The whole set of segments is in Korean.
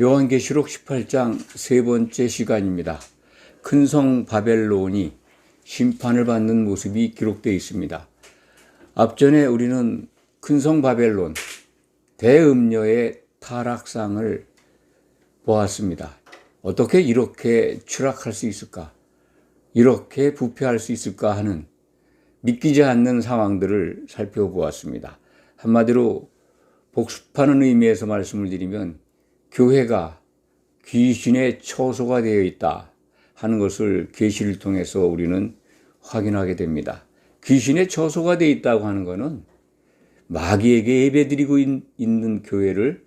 요한계시록 18장 세 번째 시간입니다. 큰 성 바벨론이 심판을 받는 모습이 기록되어 있습니다. 앞전에 우리는 큰 성 바벨론 대음녀의 타락상을 보았습니다. 어떻게 이렇게 추락할 수 있을까? 이렇게 부패할 수 있을까 하는 믿기지 않는 상황들을 살펴보았습니다. 한마디로 복습하는 의미에서 말씀을 드리면 교회가 귀신의 처소가 되어 있다 하는 것을 계시를 통해서 우리는 확인하게 됩니다. 귀신의 처소가 되어 있다고 하는 것은 마귀에게 예배드리고 있는 교회를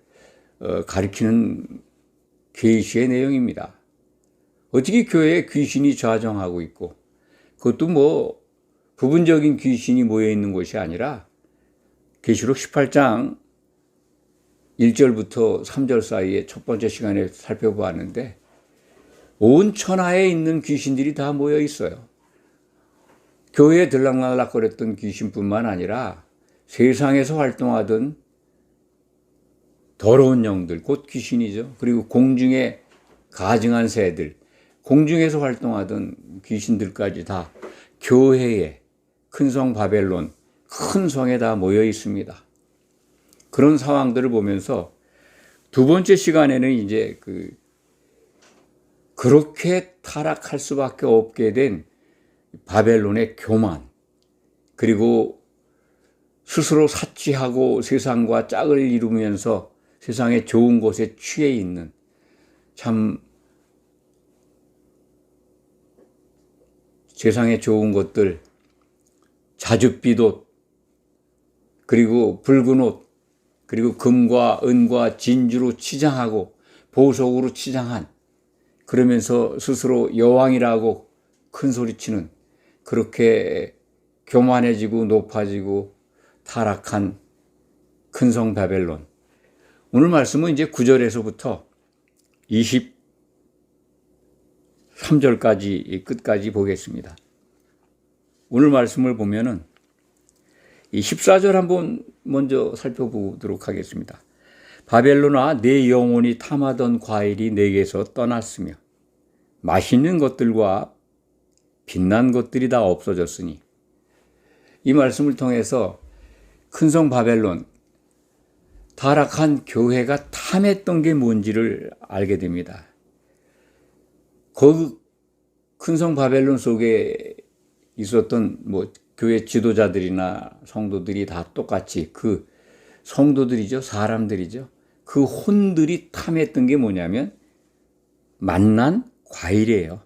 가리키는 계시의 내용입니다. 어떻게 교회에 귀신이 좌정하고 있고, 그것도 부분적인 귀신이 모여 있는 것이 아니라 계시록 18장 1절부터 3절 사이에 첫 번째 시간에 살펴보았는데 온 천하에 있는 귀신들이 다 모여 있어요. 교회에 들락날락거렸던 귀신뿐만 아니라 세상에서 활동하던 더러운 영들, 곧 귀신이죠. 그리고 공중에 가증한 새들, 공중에서 활동하던 귀신들까지 다 교회에 큰 성 바벨론, 큰 성에 다 모여 있습니다. 그런 상황들을 보면서 두 번째 시간에는 이제 그렇게 타락할 수밖에 없게 된 바벨론의 교만, 그리고 스스로 사치하고 세상과 짝을 이루면서 세상의 좋은 것에 취해 있는 참 세상의 좋은 것들, 자줏빛 옷, 그리고 붉은 옷, 그리고 금과 은과 진주로 치장하고 보석으로 치장한, 그러면서 스스로 여왕이라고 큰 소리치는, 그렇게 교만해지고 높아지고 타락한 큰 성 바벨론. 오늘 말씀은 이제 9절에서부터 23절까지 끝까지 보겠습니다. 오늘 말씀을 보면은 이 14절 한번 먼저 살펴보도록 하겠습니다. 바벨론아, 내 영혼이 탐하던 과일이 내게서 떠났으며 맛있는 것들과 빛난 것들이 다 없어졌으니, 이 말씀을 통해서 큰 성 바벨론, 타락한 교회가 탐했던 게 뭔지를 알게 됩니다. 그 큰 성 바벨론 속에 있었던 교회 지도자들이나 성도들이 다 똑같이 그 성도들이죠. 사람들이죠. 그 혼들이 탐했던 게 뭐냐면 맛난 과일이에요.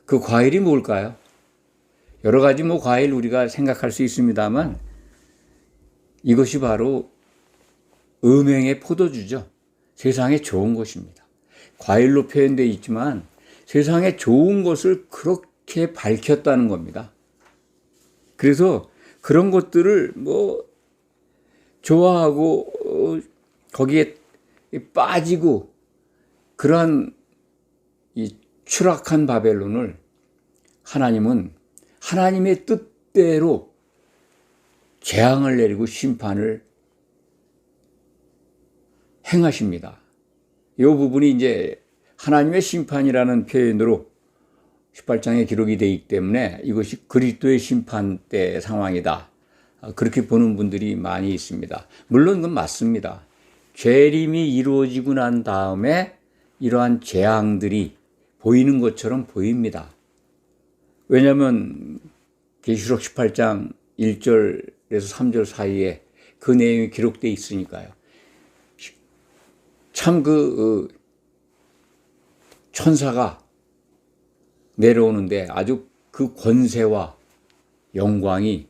그 과일이 뭘까요? 여러 가지 과일 우리가 생각할 수 있습니다만 이것이 바로 음행의 포도주죠. 세상에 좋은 것입니다. 과일로 표현되어 있지만 세상에 좋은 것을 그렇게 밝혔다는 겁니다. 그래서 그런 것들을 좋아하고 거기에 빠지고, 그러한 이 추락한 바벨론을 하나님은 하나님의 뜻대로 재앙을 내리고 심판을 행하십니다. 이 부분이 이제 하나님의 심판이라는 표현으로 18장에 기록이 되어 있기 때문에 이것이 그리스도의 심판 때 상황이다, 그렇게 보는 분들이 많이 있습니다. 물론 그건 맞습니다. 재림이 이루어지고 난 다음에 이러한 재앙들이 보이는 것처럼 보입니다. 왜냐하면 계시록 18장 1절에서 3절 사이에 그 내용이 기록되어 있으니까요. 참 천사가 내려오는데 아주 그 권세와 영광이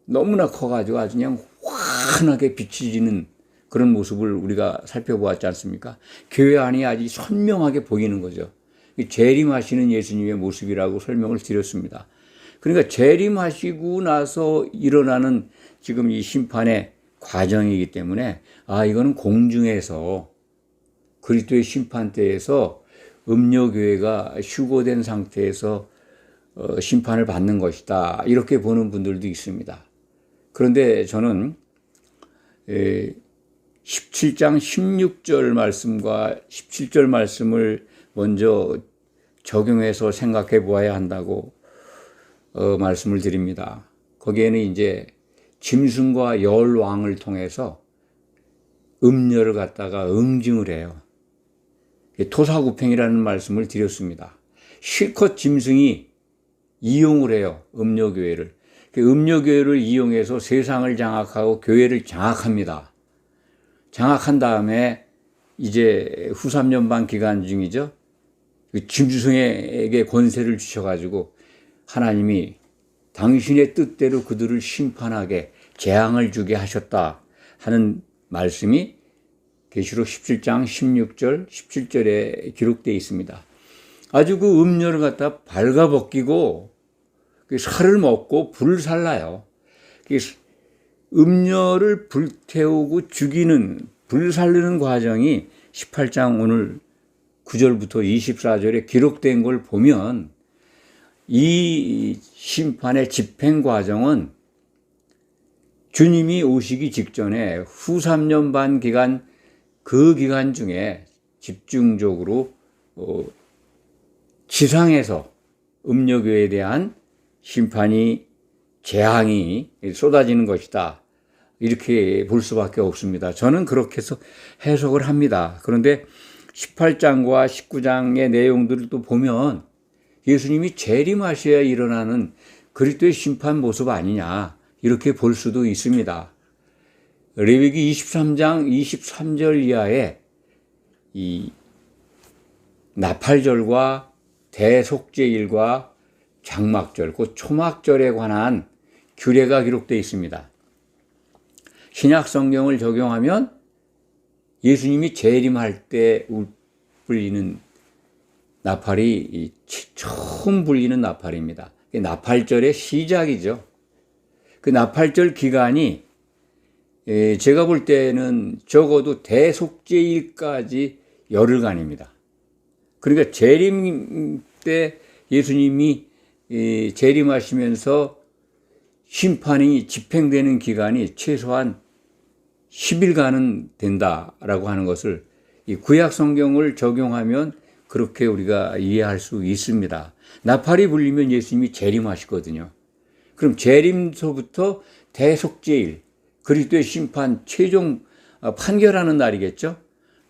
너무나 커가지고 아주 그냥 환하게 빛이 지는 그런 모습을 우리가 살펴보았지 않습니까? 교회 안이 아주 선명하게 보이는 거죠. 재림하시는 예수님의 모습이라고 설명을 드렸습니다. 그러니까 재림하시고 나서 일어나는 지금 이 심판의 과정이기 때문에 이거는 공중에서 그리스도의 심판 때에서 음료교회가 휴거된 상태에서 심판을 받는 것이다, 이렇게 보는 분들도 있습니다. 그런데 저는 17장 16절 말씀과 17절 말씀을 먼저 적용해서 생각해 보아야 한다고 말씀을 드립니다. 거기에는 이제 짐승과 열왕을 통해서 음녀를 갖다가 응징을 해요. 토사구팽이라는 말씀을 드렸습니다. 실컷 짐승이 이용을 해요. 음녀교회를. 음녀교회를 이용해서 세상을 장악하고 교회를 장악합니다. 장악한 다음에 이제 후 3년반 기간 중이죠. 짐승에게 권세를 주셔가지고 하나님이 당신의 뜻대로 그들을 심판하게 재앙을 주게 하셨다 하는 말씀이 계시록 17장 16절, 17절에 기록되어 있습니다. 아주 그 음녀를 갖다 발가벗기고 살을 먹고 불을 살라요. 음녀를 불태우고 죽이는, 불 살리는 과정이 18장 오늘 9절부터 24절에 기록된 걸 보면 이 심판의 집행 과정은 주님이 오시기 직전에 후 3년 반 기간, 그 기간 중에 집중적으로 지상에서 음녀교회에 대한 심판이, 재앙이 쏟아지는 것이다. 이렇게 볼 수밖에 없습니다. 저는 그렇게 해서 해석을 합니다. 그런데 18장과 19장의 내용들을 또 보면 예수님이 재림하셔야 일어나는 그리스도의 심판 모습 아니냐, 이렇게 볼 수도 있습니다. 레위기 23장 23절 이하에 이 나팔절과 대속죄일과 장막절, 그 초막절에 관한 규례가 기록되어 있습니다. 신약 성경을 적용하면 예수님이 재림할 때 불리는 나팔이 처음 불리는 나팔입니다. 나팔절의 시작이죠. 그 나팔절 기간이 제가 볼 때는 적어도 대속죄일까지 열흘간입니다. 그러니까 재림 때 예수님이 재림하시면서 심판이 집행되는 기간이 최소한 10일간은 된다라고 하는 것을 이 구약 성경을 적용하면 그렇게 우리가 이해할 수 있습니다. 나팔이 불리면 예수님이 재림하시거든요. 그럼 재림서부터 대속죄일, 그리스도의 심판 최종 판결하는 날이겠죠.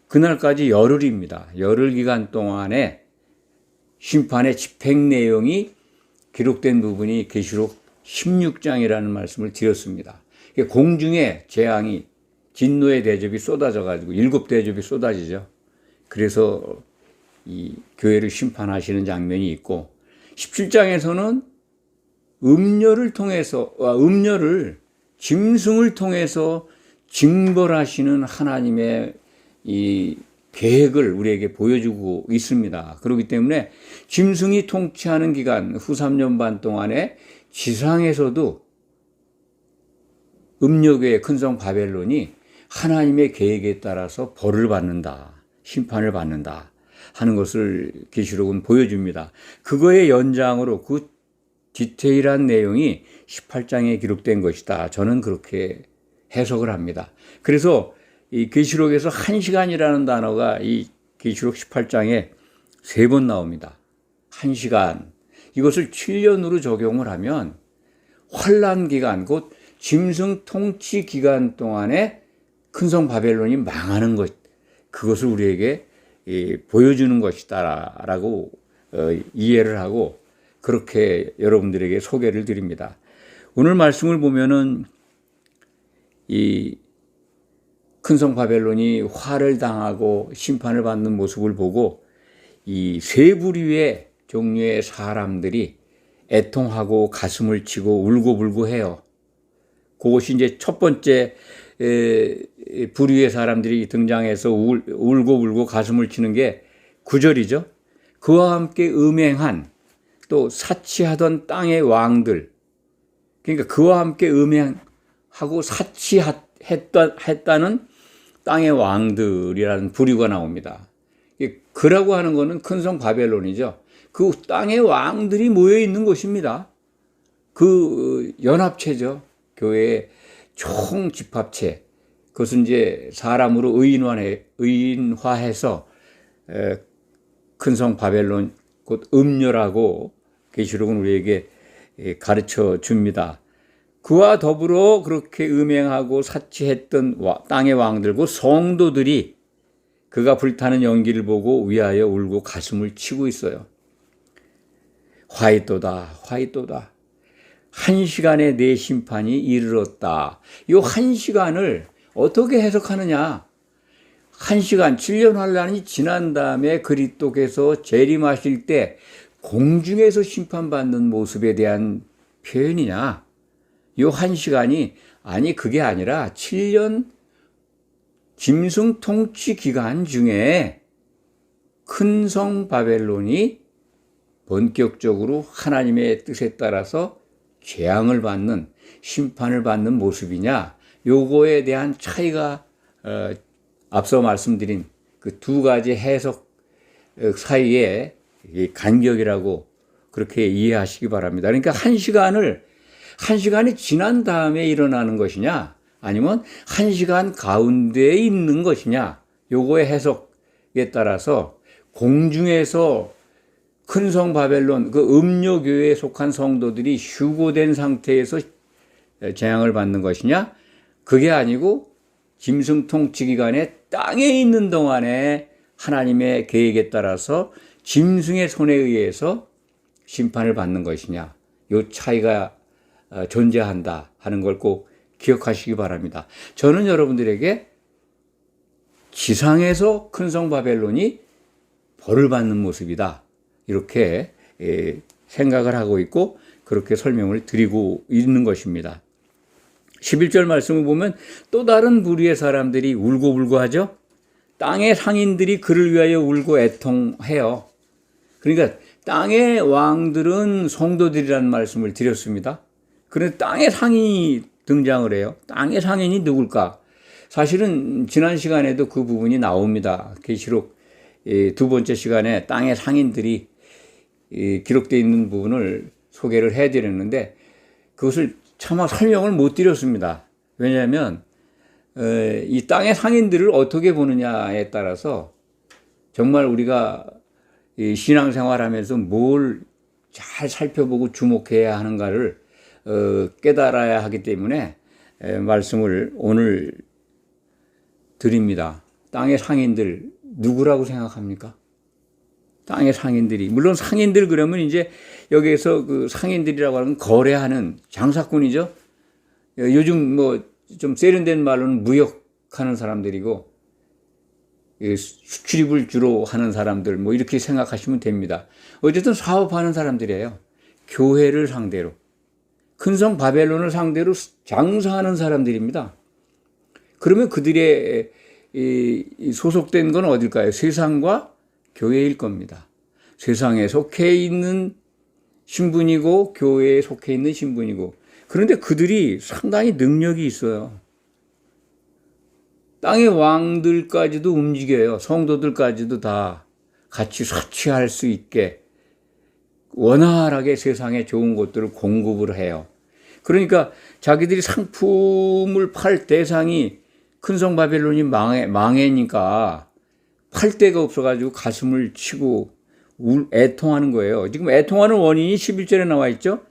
그날까지 열흘입니다. 열흘 기간 동안에 심판의 집행 내용이 기록된 부분이 계시록 16장이라는 말씀을 드렸습니다. 공중에 재앙이, 진노의 대접이 쏟아져 가지고 7대접이 쏟아지죠. 그래서 이 교회를 심판하시는 장면이 있고, 17장에서는 음녀를 통해서, 짐승을 통해서 징벌하시는 하나님의 이 계획을 우리에게 보여주고 있습니다. 그렇기 때문에 짐승이 통치하는 기간, 후 3년 반 동안에 지상에서도 음녀교의 큰성 바벨론이 하나님의 계획에 따라서 벌을 받는다, 심판을 받는다 하는 것을 계시록은 보여줍니다. 그거의 연장으로 그 디테일한 내용이 18장에 기록된 것이다. 저는 그렇게 해석을 합니다. 그래서 이 계시록에서 1시간이라는 단어가 이 계시록 18장에 3번 나옵니다. 1시간. 이것을 7년으로 적용을 하면 환란 기간, 곧 짐승 통치 기간 동안에 큰성 바벨론이 망하는 것, 그것을 우리에게 보여주는 것이다라고 이해를 하고 그렇게 여러분들에게 소개를 드립니다. 오늘 말씀을 보면은 이 큰성 바벨론이 화를 당하고 심판을 받는 모습을 보고 이 세 부류의 종류의 사람들이 애통하고 가슴을 치고 울고불고 해요. 그것이 이제 첫 번째 부류의 사람들이 등장해서 울고불고 가슴을 치는 게 9절이죠. 그와 함께 음행한, 또 사치하던 땅의 왕들, 그러니까 그와 함께 음행하고 사치했다는 땅의 왕들이라는 부류가 나옵니다. 그라고 하는 것은 큰성 바벨론이죠. 그 땅의 왕들이 모여 있는 곳입니다. 그 연합체죠. 교회의 총 집합체. 그것은 이제 사람으로 의인화해서 큰 성 바벨론 곧 음녀라고 계시록은 우리에게 가르쳐 줍니다. 그와 더불어 그렇게 음행하고 사치했던 땅의 왕들과 성도들이 그가 불타는 연기를 보고 위하여 울고 가슴을 치고 있어요. 화이또다, 화이또다. 1시간에 내 심판이 이르렀다. 이 1시간을 어떻게 해석하느냐? 1시간, 7년 환란이 지난 다음에 그리스도께서 재림하실 때 공중에서 심판받는 모습에 대한 표현이냐? 이 1시간이, 아니, 그게 아니라 7년 짐승 통치 기간 중에 큰 성 바벨론이 본격적으로 하나님의 뜻에 따라서 재앙을 받는, 심판을 받는 모습이냐, 요거에 대한 차이가 앞서 말씀드린 그 두 가지 해석 사이의 간격이라고 그렇게 이해하시기 바랍니다. 그러니까 1시간이 지난 다음에 일어나는 것이냐, 아니면 1시간 가운데에 있는 것이냐, 요거의 해석에 따라서 공중에서 큰 성 바벨론, 그 음료교회에 속한 성도들이 휴고된 상태에서 재앙을 받는 것이냐, 그게 아니고 짐승 통치 기간에 땅에 있는 동안에 하나님의 계획에 따라서 짐승의 손에 의해서 심판을 받는 것이냐, 요 차이가 존재한다 하는 걸 꼭 기억하시기 바랍니다. 저는 여러분들에게 지상에서 큰 성 바벨론이 벌을 받는 모습이다, 이렇게 생각을 하고 있고 그렇게 설명을 드리고 있는 것입니다. 11절 말씀을 보면 또 다른 무리의 사람들이 울고불고 하죠. 땅의 상인들이 그를 위하여 울고 애통해요. 그러니까 땅의 왕들은 성도들이라는 말씀을 드렸습니다. 그런데 땅의 상인이 등장을 해요. 땅의 상인이 누굴까? 사실은 지난 시간에도 그 부분이 나옵니다. 계시록 두 번째 시간에 땅의 상인들이 기록되어 있는 부분을 소개를 해드렸는데 그것을 차마 설명을 못 드렸습니다. 왜냐하면 이 땅의 상인들을 어떻게 보느냐에 따라서 정말 우리가 신앙생활하면서 뭘 잘 살펴보고 주목해야 하는가를 깨달아야 하기 때문에 말씀을 오늘 드립니다. 땅의 상인들 누구라고 생각합니까? 땅의 상인들이, 물론 상인들 그러면 이제 여기에서 그 상인들이라고 하는 거래하는 장사꾼이죠. 요즘 뭐 좀 세련된 말로는 무역하는 사람들이고 수출입을 주로 하는 사람들, 뭐 이렇게 생각하시면 됩니다. 어쨌든 사업하는 사람들이에요. 교회를 상대로, 큰 성 바벨론을 상대로 장사하는 사람들입니다. 그러면 그들의 소속된 건 어딜까요? 세상과 교회일 겁니다. 세상에 속해 있는 신분이고 교회에 속해 있는 신분이고, 그런데 그들이 상당히 능력이 있어요. 땅의 왕들까지도 움직여요. 성도들까지도 다 같이 사취할 수 있게 원활하게 세상에 좋은 것들을 공급을 해요. 그러니까 자기들이 상품을 팔 대상이 큰 성 바벨론이 망해니까 팔 데가 없어가지고 가슴을 치고 애통하는 거예요. 지금 애통하는 원인이 11절에 나와 있죠.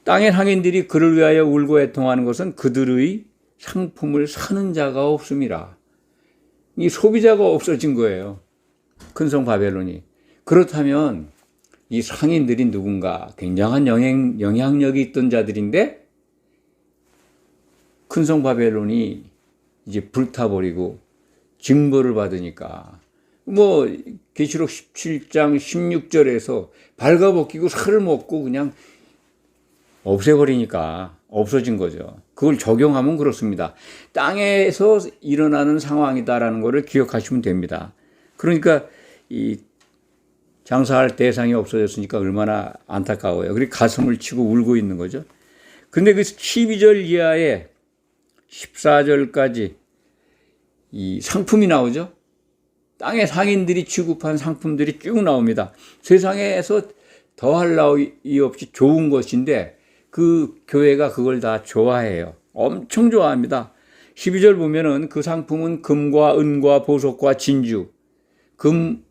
땅의 상인들이 그를 위하여 울고 애통하는 것은 그들의 상품을 사는 자가 없음이라. 이 소비자가 없어진 거예요. 큰 성 바벨론이. 그렇다면 이 상인들이 누군가? 굉장한 영향력이 있던 자들인데 큰 성 바벨론이 이제 불타버리고 징벌을 받으니까 뭐 계시록 17장 16절에서 발가벗기고 살을 먹고 그냥 없애버리니까 없어진 거죠. 그걸 적용하면 그렇습니다. 땅에서 일어나는 상황이다라는 것을 기억하시면 됩니다. 그러니까 이 장사할 대상이 없어졌으니까 얼마나 안타까워요. 그리고 가슴을 치고 울고 있는 거죠. 근데 그 12절 이하에 14절까지 이 상품이 나오죠. 땅의 상인들이 취급한 상품들이 쭉 나옵니다. 세상에서 더할 나위 없이 좋은 것인데 그 교회가 그걸 다 좋아해요. 엄청 좋아합니다. 12절 보면은 그 상품은 금과 은과 보석과 진주. 금,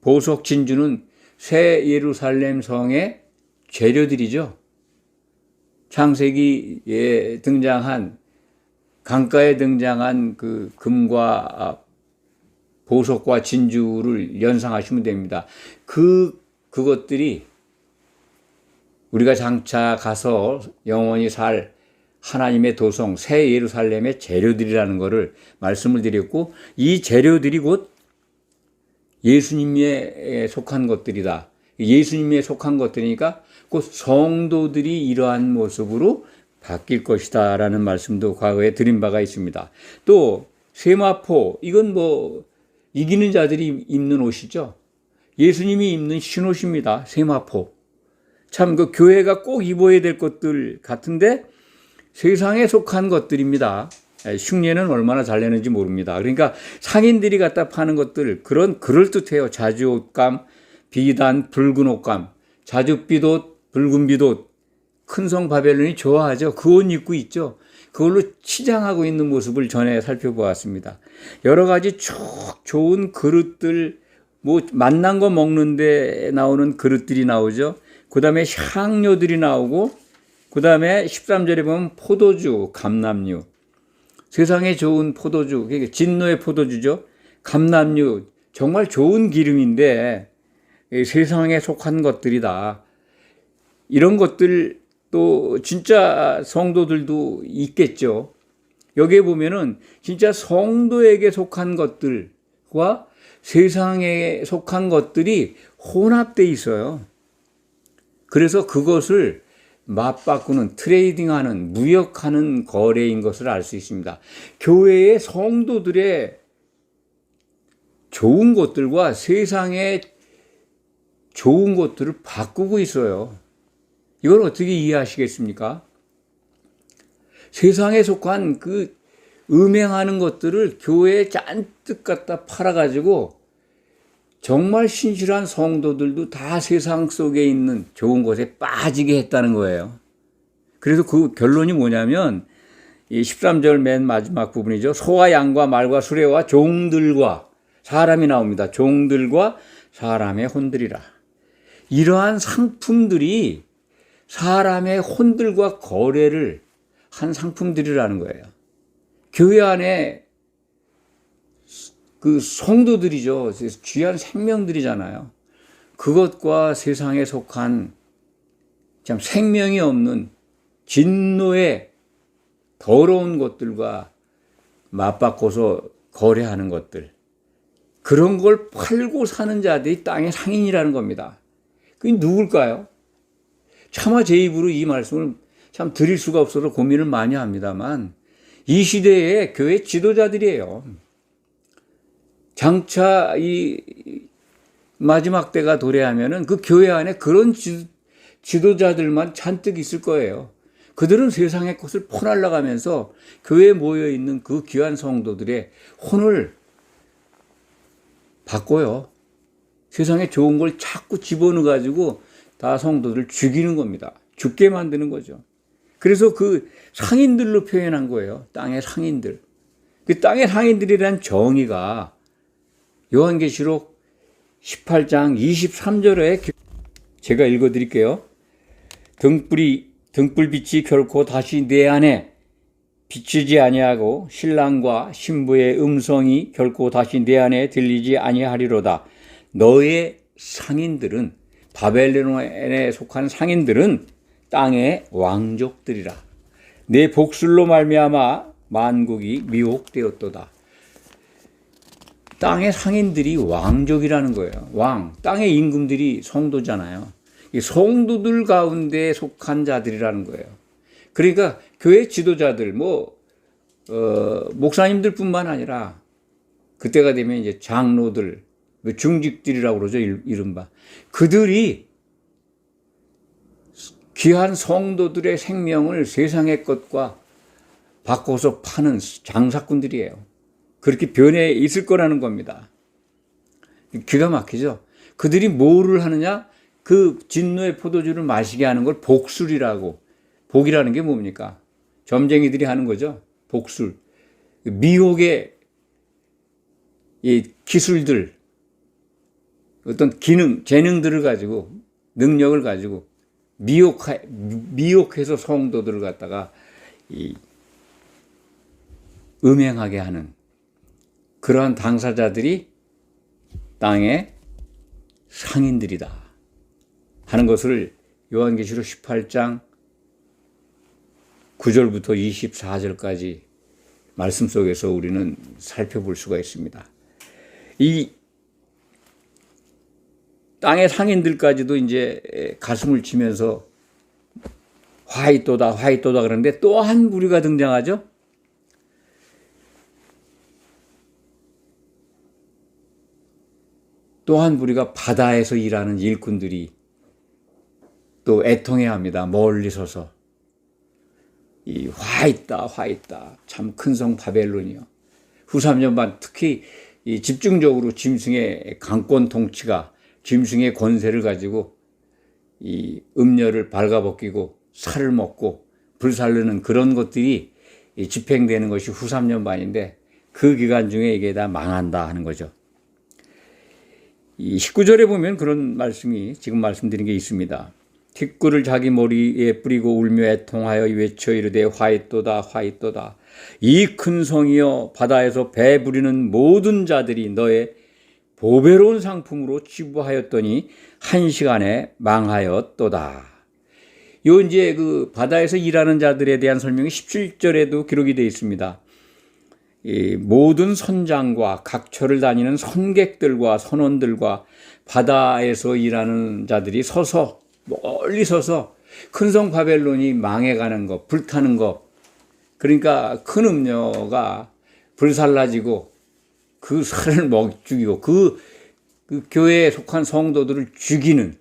보석, 진주는 새 예루살렘 성의 재료들이죠. 창세기에 등장한, 강가에 등장한 그 금과 보석과 진주를 연상하시면 됩니다. 그것들이 우리가 장차 가서 영원히 살 하나님의 도성 새 예루살렘의 재료들이라는 것을 말씀을 드렸고, 이 재료들이 곧 예수님에 속한 것들이다. 예수님에 속한 것들이니까 곧 성도들이 이러한 모습으로 바뀔 것이다 라는 말씀도 과거에 드린 바가 있습니다. 또 세마포, 이건 뭐 이기는 자들이 입는 옷이죠. 예수님이 입는 신옷입니다. 세마포. 참 그 교회가 꼭 입어야 될 것들 같은데 세상에 속한 것들입니다. 흉내는 얼마나 잘 내는지 모릅니다. 그러니까 상인들이 갖다 파는 것들, 그런 그럴듯해요. 자주옷감, 비단, 붉은 옷감, 자줏빛옷, 붉은 빛옷. 큰 성 바벨론이 좋아하죠. 그 옷 입고 있죠. 그걸로 치장하고 있는 모습을 전에 살펴보았습니다. 여러 가지 쭉 좋은 그릇들, 뭐 맛난 거 먹는데 나오는 그릇들이 나오죠. 그 다음에 향료들이 나오고, 그 다음에 13절에 보면 포도주, 감람류. 세상에 좋은 포도주, 진노의 포도주죠. 감람류, 정말 좋은 기름인데 세상에 속한 것들이다. 이런 것들 또 진짜 성도들도 있겠죠. 여기에 보면은 진짜 성도에게 속한 것들과 세상에 속한 것들이 혼합되어 있어요. 그래서 그것을 맞바꾸는, 트레이딩하는, 무역하는 거래인 것을 알 수 있습니다. 교회의 성도들의 좋은 것들과 세상의 좋은 것들을 바꾸고 있어요. 이걸 어떻게 이해하시겠습니까? 세상에 속한 그 음행하는 것들을 교회에 잔뜩 갖다 팔아가지고 정말 신실한 성도들도 다 세상 속에 있는 좋은 것에 빠지게 했다는 거예요. 그래서 그 결론이 뭐냐면 이 13절 맨 마지막 부분이죠. 소와 양과 말과 수레와 종들과 사람이 나옵니다. 종들과 사람의 혼들이라. 이러한 상품들이 사람의 혼들과 거래를 한 상품들이라는 거예요. 교회 안에 그 성도들이죠. 귀한 생명들이잖아요. 그것과 세상에 속한 참 생명이 없는 진노의 더러운 것들과 맞바꿔서 거래하는 것들. 그런 걸 팔고 사는 자들이 땅의 상인이라는 겁니다. 그게 누굴까요? 차마 제 입으로 이 말씀을 참 드릴 수가 없어서 고민을 많이 합니다만 이 시대의 교회 지도자들이에요. 장차 이 마지막 때가 도래하면은 그 교회 안에 그런 지도자들만 잔뜩 있을 거예요. 그들은 세상의 것을 퍼날라가면서 교회에 모여 있는 그 귀한 성도들의 혼을 바꿔요. 세상에 좋은 걸 자꾸 집어넣어 가지고 다 성도들을 죽이는 겁니다. 죽게 만드는 거죠. 그래서 그 상인들로 표현한 거예요. 땅의 상인들. 그 땅의 상인들이란 정의가 요한계시록 18장 23절에 제가 읽어드릴게요. 등불빛이 결코 다시 내 안에 비추지 아니하고 신랑과 신부의 음성이 결코 다시 내 안에 들리지 아니하리로다. 너의 상인들은, 바벨론에 속한 상인들은 땅의 왕족들이라. 내 복술로 말미암아 만국이 미혹되었도다. 땅의 상인들이 왕족이라는 거예요. 왕, 땅의 임금들이 성도잖아요. 이 성도들 가운데 속한 자들이라는 거예요. 그러니까 교회 지도자들, 목사님들뿐만 아니라 그때가 되면 이제 장로들, 중직들이라고 그러죠, 이른바. 그들이 귀한 성도들의 생명을 세상의 것과 바꿔서 파는 장사꾼들이에요. 그렇게 변해 있을 거라는 겁니다. 기가 막히죠. 그들이 뭐를 하느냐? 그 진노의 포도주를 마시게 하는 걸 복술이라고. 복이라는 게 뭡니까? 점쟁이들이 하는 거죠. 복술, 미혹의 이 기술들, 어떤 기능, 재능들을 가지고, 능력을 가지고 미혹해서 성도들을 갖다가 음행하게 하는 그러한 당사자들이 땅의 상인들이다 하는 것을 요한계시록 18장 9절부터 24절까지 말씀 속에서 우리는 살펴볼 수가 있습니다. 이 땅의 상인들까지도 이제 가슴을 치면서 화이또다 화이또다 그러는데 또 한 무리가 등장하죠. 또 한 무리가 바다에서 일하는 일꾼들이 또 애통해합니다. 멀리 서서 이 화있다 참 큰 성 바벨론이요. 후 3년반 특히 이 집중적으로 짐승의 강권 통치가 짐승의 권세를 가지고 이 음녀를 발가벗기고 살을 먹고 불살르는 그런 것들이 집행되는 것이 후 3년반인데 그 기간 중에 이게 다 망한다 하는 거죠. 이 19절에 보면 그런 말씀이 지금 말씀드린 게 있습니다. 틱구를 자기 머리에 뿌리고 울며 애통하여 외쳐 이르되 화이또다 화이또다 이 큰 성이여 바다에서 배 부리는 모든 자들이 너의 보배로운 상품으로 치부하였더니 한 시간에 망하였도다. 요 이제 그 바다에서 일하는 자들에 대한 설명이 17절에도 기록이 되어 있습니다. 이 모든 선장과 각처를 다니는 선객들과 선원들과 바다에서 일하는 자들이 서서 멀리 서서 큰 성 바벨론이 망해가는 것, 불타는 것, 그러니까 큰 음녀가 불살라지고 그 살을 죽이고 그 교회에 속한 성도들을 죽이는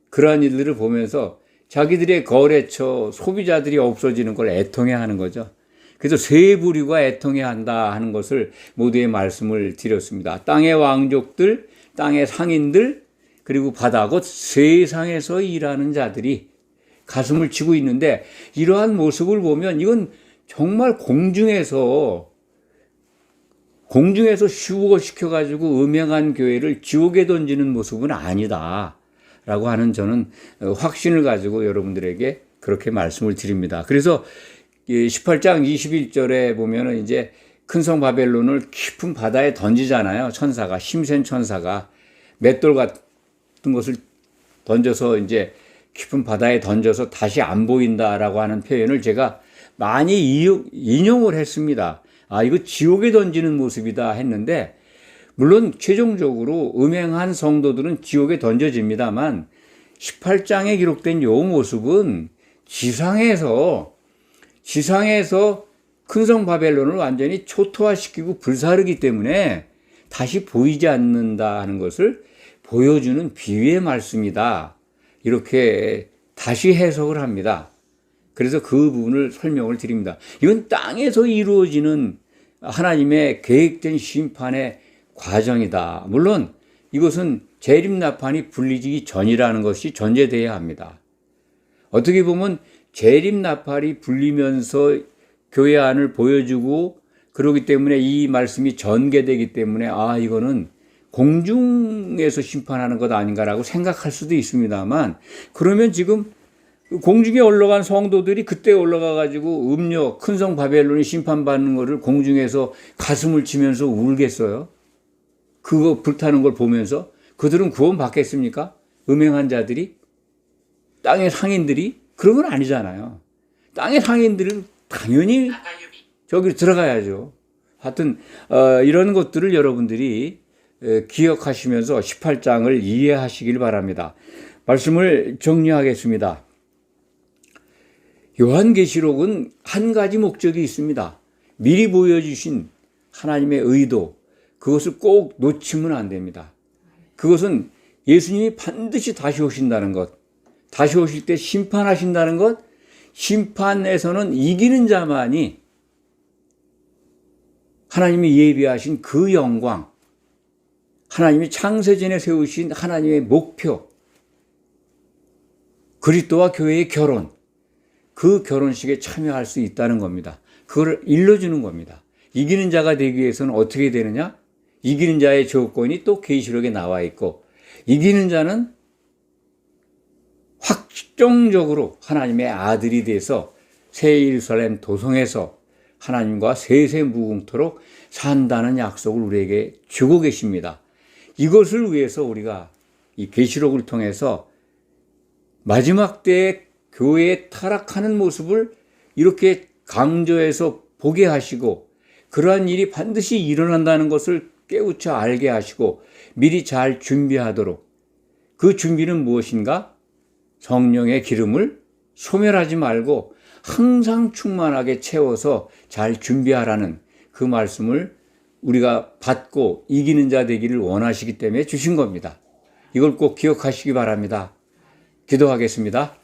그러한 일들을 보면서 자기들의 거래처 소비자들이 없어지는 걸 애통해하는 거죠. 그래서 세 부류가 애통해한다 하는 것을 모두의 말씀을 드렸습니다. 땅의 왕족들, 땅의 상인들, 그리고 바다 곧 세상에서 일하는 자들이 가슴을 치고 있는데 이러한 모습을 보면 이건 정말 공중에서 슈거시켜가지고 음행한 교회를 지옥에 던지는 모습은 아니다 라고 하는 저는 확신을 가지고 여러분들에게 그렇게 말씀을 드립니다. 그래서 18장 21절에 보면은 이제 큰 성 바벨론을 깊은 바다에 던지잖아요. 천사가, 힘센 천사가 맷돌 같은 것을 던져서 이제 깊은 바다에 던져서 다시 안 보인다라고 하는 표현을 제가 많이 인용을 했습니다. 아, 이거 지옥에 던지는 모습이다 했는데, 물론 최종적으로 음행한 성도들은 지옥에 던져집니다만 18장에 기록된 이 모습은 지상에서 큰 성 바벨론을 완전히 초토화시키고 불사르기 때문에 다시 보이지 않는다 하는 것을 보여주는 비유의 말씀이다. 이렇게 다시 해석을 합니다. 그래서 그 부분을 설명을 드립니다. 이건 땅에서 이루어지는 하나님의 계획된 심판의 과정이다. 물론 이것은 재림나판이 불리기 전이라는 것이 전제되어야 합니다. 어떻게 보면 재림나팔이 불리면서 교회 안을 보여주고 그러기 때문에 이 말씀이 전개되기 때문에 아, 이거는 공중에서 심판하는 것 아닌가라고 생각할 수도 있습니다만, 그러면 지금 공중에 올라간 성도들이 그때 올라가 가지고 음녀 큰 성 바벨론이 심판받는 것을 공중에서 가슴을 치면서 울겠어요? 그거 불타는 걸 보면서 그들은 구원 받겠습니까? 음행한 자들이? 땅의 상인들이? 그런 건 아니잖아요. 땅의 상인들은 당연히 저기 들어가야죠. 하여튼 이런 것들을 여러분들이 기억하시면서 18장을 이해하시길 바랍니다. 말씀을 정리하겠습니다. 요한계시록은 한 가지 목적이 있습니다. 미리 보여주신 하나님의 의도, 그것을 꼭 놓치면 안 됩니다. 그것은 예수님이 반드시 다시 오신다는 것, 다시 오실 때 심판하신다는 것, 심판에서는 이기는 자만이 하나님이 예비하신 그 영광, 하나님이 창세전에 세우신 하나님의 목표, 그리스도와 교회의 결혼, 그 결혼식에 참여할 수 있다는 겁니다. 그걸 일러주는 겁니다. 이기는 자가 되기 위해서는 어떻게 되느냐? 이기는 자의 조건이 또 계시록에 나와 있고, 이기는 자는 확정적으로 하나님의 아들이 돼서 새 예루살렘 도성에서 하나님과 세세 무궁토록 산다는 약속을 우리에게 주고 계십니다. 이것을 위해서 우리가 이 계시록을 통해서 마지막 때에 교회에 타락하는 모습을 이렇게 강조해서 보게 하시고, 그러한 일이 반드시 일어난다는 것을 깨우쳐 알게 하시고 미리 잘 준비하도록, 그 준비는 무엇인가? 성령의 기름을 소멸하지 말고 항상 충만하게 채워서 잘 준비하라는 그 말씀을 우리가 받고 이기는 자 되기를 원하시기 때문에 주신 겁니다. 이걸 꼭 기억하시기 바랍니다. 기도하겠습니다.